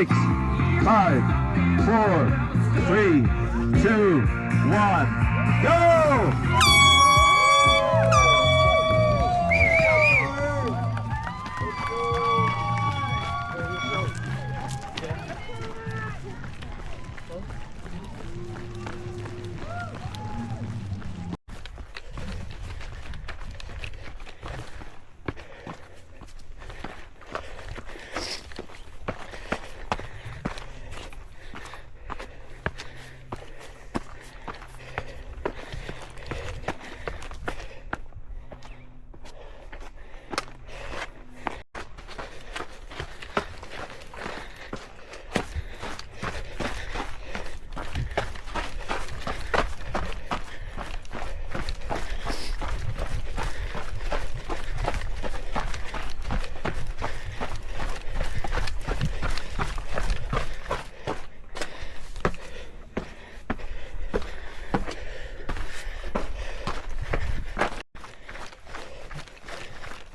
6, 5, 4, 3, 2, 1, go!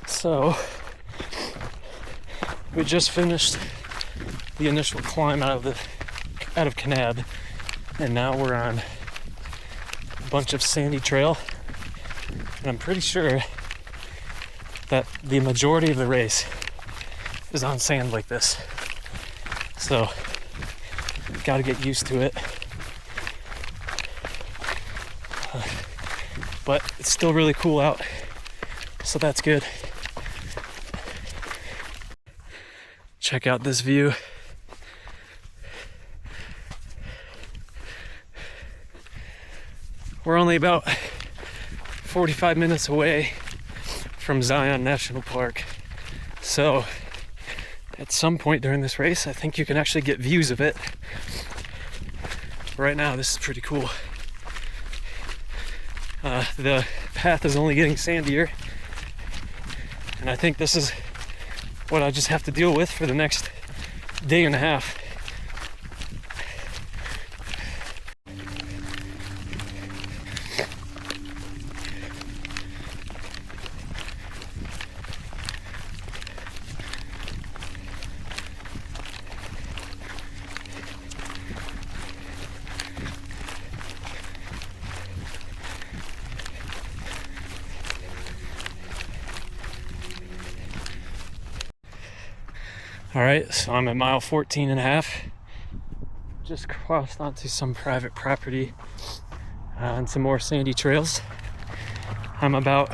So we just finished the initial climb out of Kanab, and now we're on a bunch of sandy trail, and I'm pretty sure that the majority of the race is on sand like this. So got to get used to it. But it's still really cool out, so that's good. Check out this view. We're only about 45 minutes away from Zion National Park. So at some point during this race, I think you can actually get views of it. Right now, this is pretty cool. The path is only getting sandier, and I think this is what I just have to deal with for the next day and a half. All right, so I'm at mile 14 and a half. Just crossed onto some private property and some more sandy trails. I'm about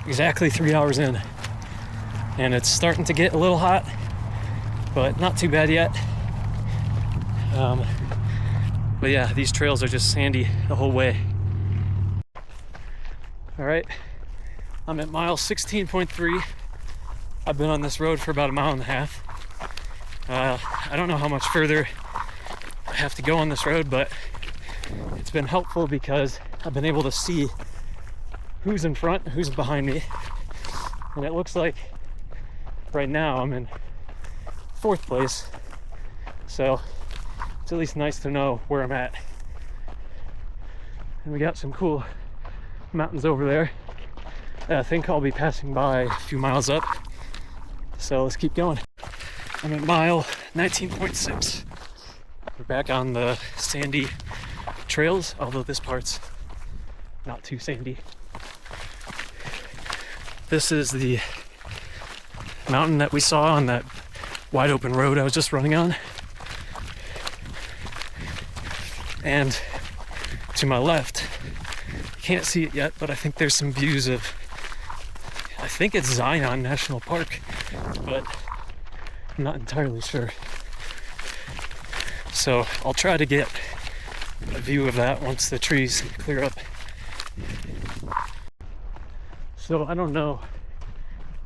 exactly 3 hours in, and it's starting to get a little hot, but not too bad yet. But yeah, these trails are just sandy the whole way. All right, I'm at mile 16.3. I've been on this road for about a mile and a half. I don't know how much further I have to go on this road, but it's been helpful because I've been able to see who's in front, who's behind me. And it looks like right now I'm in 4th place. So it's at least nice to know where I'm at. And we got some cool mountains over there that I think I'll be passing by a few miles up. So let's keep going. I'm at mile 19.6. We're back on the sandy trails, although this part's not too sandy. This is the mountain that we saw on that wide open road I was just running on. And to my left, you can't see it yet, but I think there's some views of, I think it's Zion National Park, but I'm not entirely sure. So I'll try to get a view of that once the trees clear up. So I don't know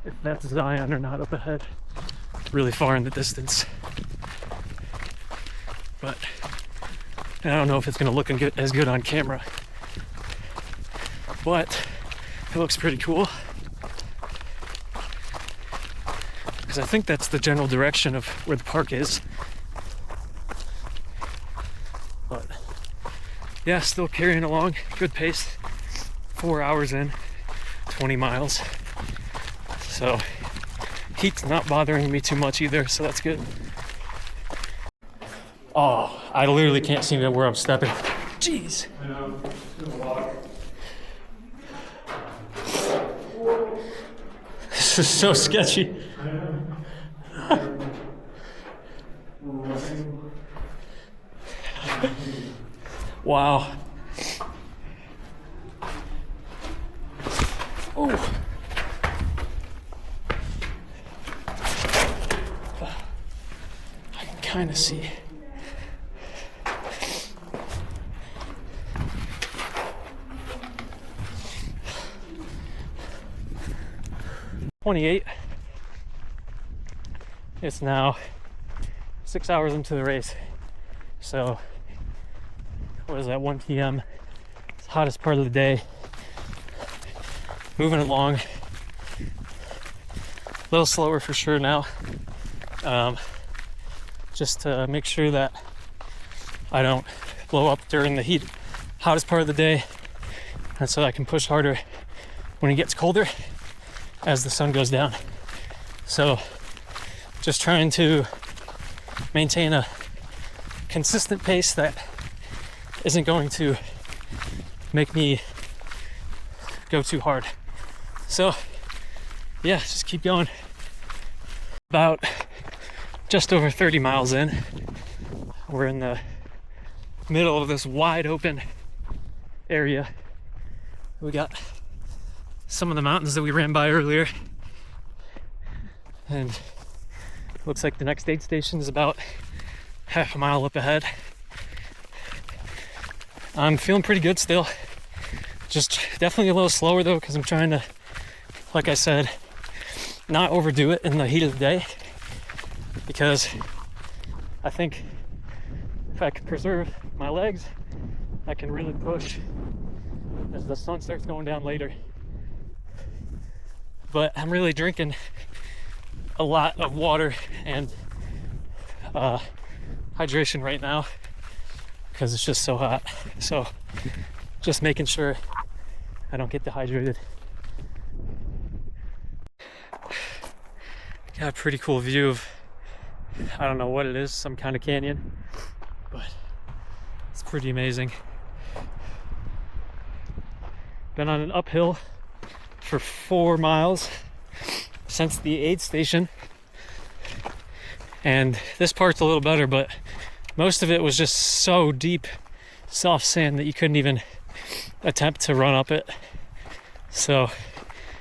if that's Zion or not up ahead, really far in the distance. But I don't know if it's going to look as good on camera. But it looks pretty cool. Because I think that's the general direction of where the park is. But yeah, still carrying along, good pace. 4 hours in, 20 miles. So heat's not bothering me too much either, so that's good. Oh, I literally can't see where I'm stepping. Jeez. I know. It's gonna walk. This is so sketchy. I know. Wow. Oh. I can kind of see. .28. It's now 6 hours into the race. So, what is that, 1 p.m. It's the hottest part of the day. Moving along. A little slower for sure now. Just to make sure that I don't blow up during the hottest part of the day. And so I can push harder when it gets colder as the sun goes down. So just trying to maintain a consistent pace that isn't going to make me go too hard. So yeah, just keep going. About just over 30 miles in. We're in the middle of this wide open area. We got some of the mountains that we ran by earlier, and looks like the next aid station is about half a mile up ahead. I'm feeling pretty good still. Just definitely a little slower though, because I'm trying to, like I said, not overdo it in the heat of the day, because I think if I can preserve my legs, I can really push as the sun starts going down later. But I'm really drinking a lot of water and hydration right now because it's just so hot. So just making sure I don't get dehydrated. Got a pretty cool view of, I don't know what it is, some kind of canyon, but it's pretty amazing. Been on an uphill for 4 miles since the aid station, and this part's a little better, but most of it was just so deep, soft sand that you couldn't even attempt to run up it. So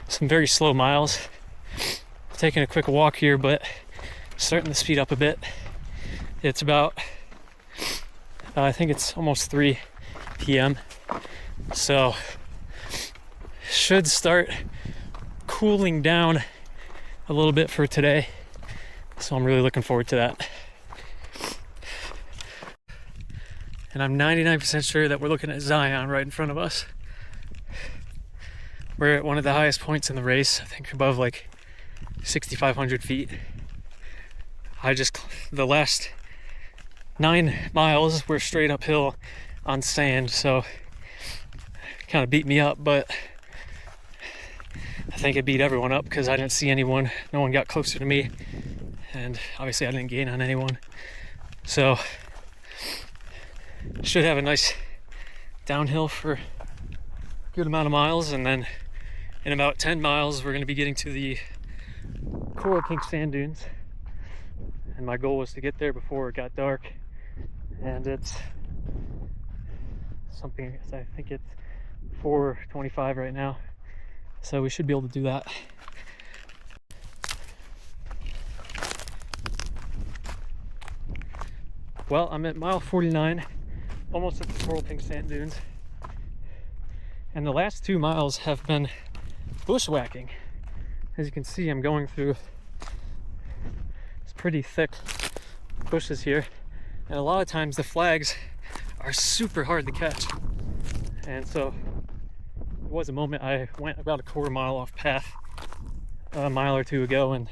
some very slow miles. Taking a quick walk here, but starting to speed up a bit. It's about I think it's almost 3 p.m. so should start cooling down a little bit for today, so I'm really looking forward to that. And I'm 99% sure that we're looking at Zion right in front of us. We're at one of the highest points in the race, I think above like 6,500 feet. The last 9 miles were straight uphill on sand, so kind of beat me up, but I think it beat everyone up because I didn't see anyone. No one got closer to me, and obviously I didn't gain on anyone. So should have a nice downhill for a good amount of miles, and then in about 10 miles we're going to be getting to the coral pink sand dunes, and my goal was to get there before it got dark, and it's something, I think it's 4:25 right now, so we should be able to do that. Well, I'm at mile 49, almost at the coral pink sand dunes, and the last 2 miles have been bushwhacking. As you can see, I'm going through pretty thick bushes here, and a lot of times the flags are super hard to catch, and so there was a moment I went about a quarter mile off path a mile or two ago, and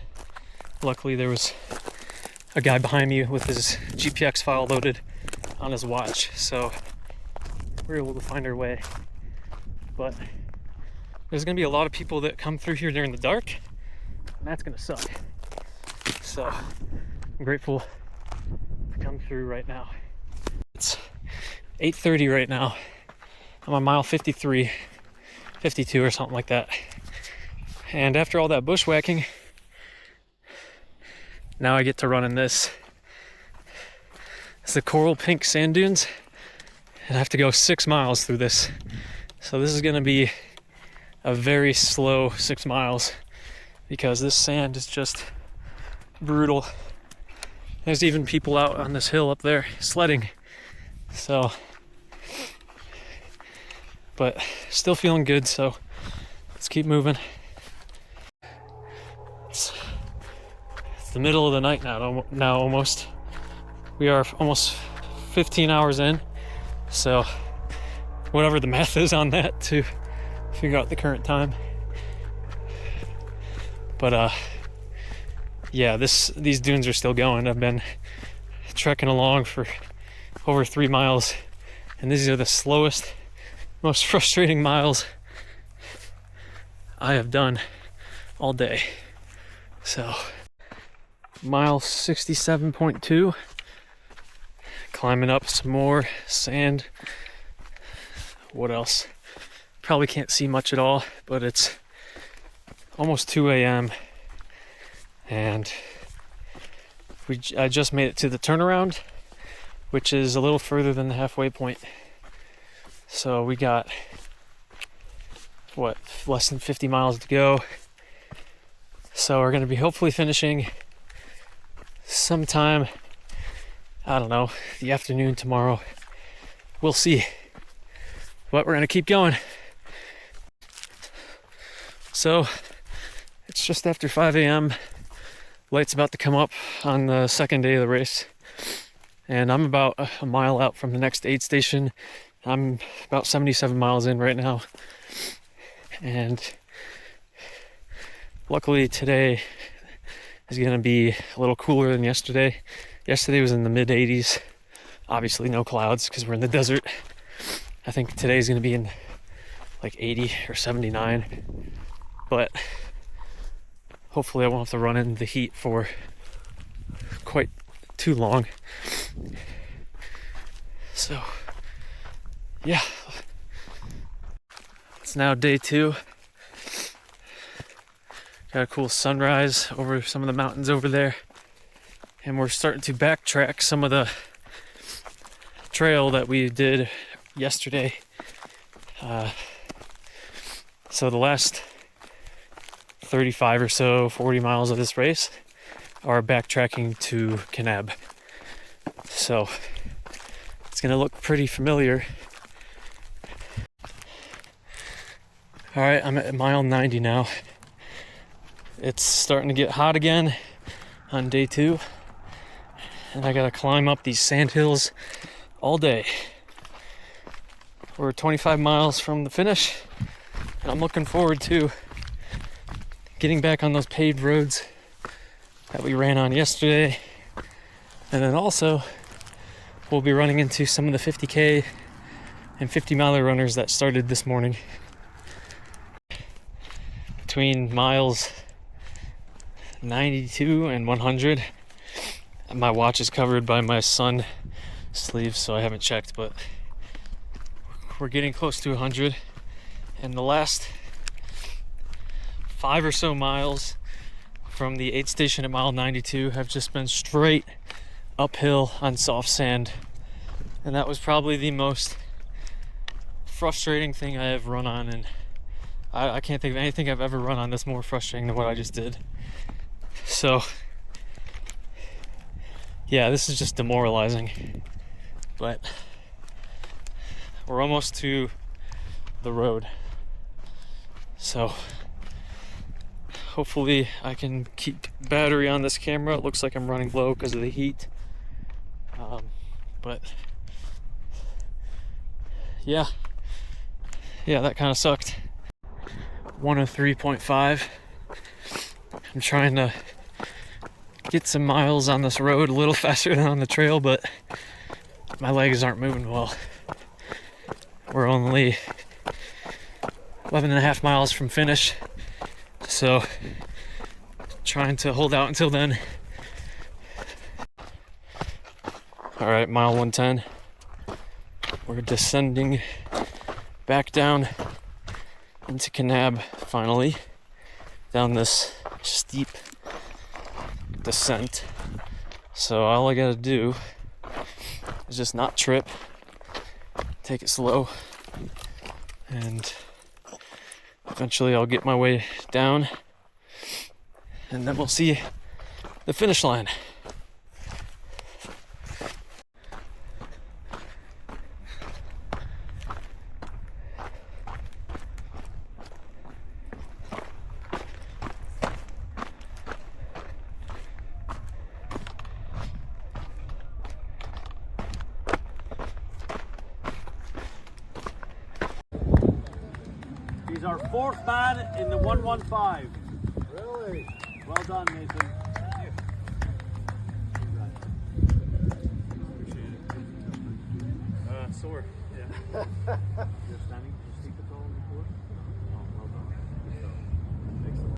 luckily there was a guy behind me with his GPX file loaded on his watch, so we were able to find our way. But there's gonna be a lot of people that come through here during the dark, and that's gonna suck. So I'm grateful to come through right now. 8:30 right now. I'm on mile 53, 52 or something like that. And after all that bushwhacking, now I get to run in this. It's the coral pink sand dunes, and I have to go 6 miles through this. So this is gonna be a very slow 6 miles because this sand is just brutal. There's even people out on this hill up there sledding. So, but still feeling good, so let's keep moving. It's the middle of the night now almost. We are almost 15 hours in, so whatever the math is on that to figure out the current time. But yeah, these dunes are still going. I've been trekking along for over 3 miles, and these are the slowest, most frustrating miles I have done all day. So mile 67.2, climbing up some more sand. What else? Probably can't see much at all, but it's almost 2 a.m. and I just made it to the turnaround, which is a little further than the halfway point. So we got, what, less than 50 miles to go. So we're going to be hopefully finishing sometime, I don't know, the afternoon tomorrow. We'll see. But we're going to keep going. So it's just after 5 a.m. Light's about to come up on the second day of the race. And I'm about a mile out from the next aid station. I'm about 77 miles in right now. And luckily today is going to be a little cooler than yesterday. Yesterday was in the mid 80s. Obviously no clouds because we're in the desert. I think today's going to be in like 80 or 79. But hopefully I won't have to run in the heat for quite too long. So yeah, it's now day 2. Got a cool sunrise over some of the mountains over there, and we're starting to backtrack some of the trail that we did yesterday. So the last 35 or so, 40 miles of this race are backtracking to Kanab. So it's gonna look pretty familiar. All right, I'm at mile 90 now. It's starting to get hot again on day 2, and I gotta climb up these sand hills all day. We're 25 miles from the finish, and I'm looking forward to getting back on those paved roads that we ran on yesterday. And then also we'll be running into some of the 50K and 50-miler runners that started this morning. Between miles 92 and 100, my watch is covered by my sun sleeves, so I haven't checked, but we're getting close to 100. And the last 5 or so miles from the aid station at mile 92 have just been straight uphill on soft sand, and that was probably the most frustrating thing I have run on, and I can't think of anything I've ever run on that's more frustrating than what I just did. So yeah, this is just demoralizing, but we're almost to the road, so hopefully I can keep battery on this camera. It looks like I'm running low because of the heat, but yeah, that kind of sucked. 103.5. I'm trying to get some miles on this road a little faster than on the trail, but my legs aren't moving well. We're only 11.5 miles from finish, so trying to hold out until then. All right, mile 110. We're descending back down into Kanab finally, down this steep descent. So all I gotta do is just not trip, take it slow, and eventually I'll get my way down, and then we'll see the finish line. He's our fourth man in the 115. Really? Well done, Nathan. Sore. Yeah. You're standing.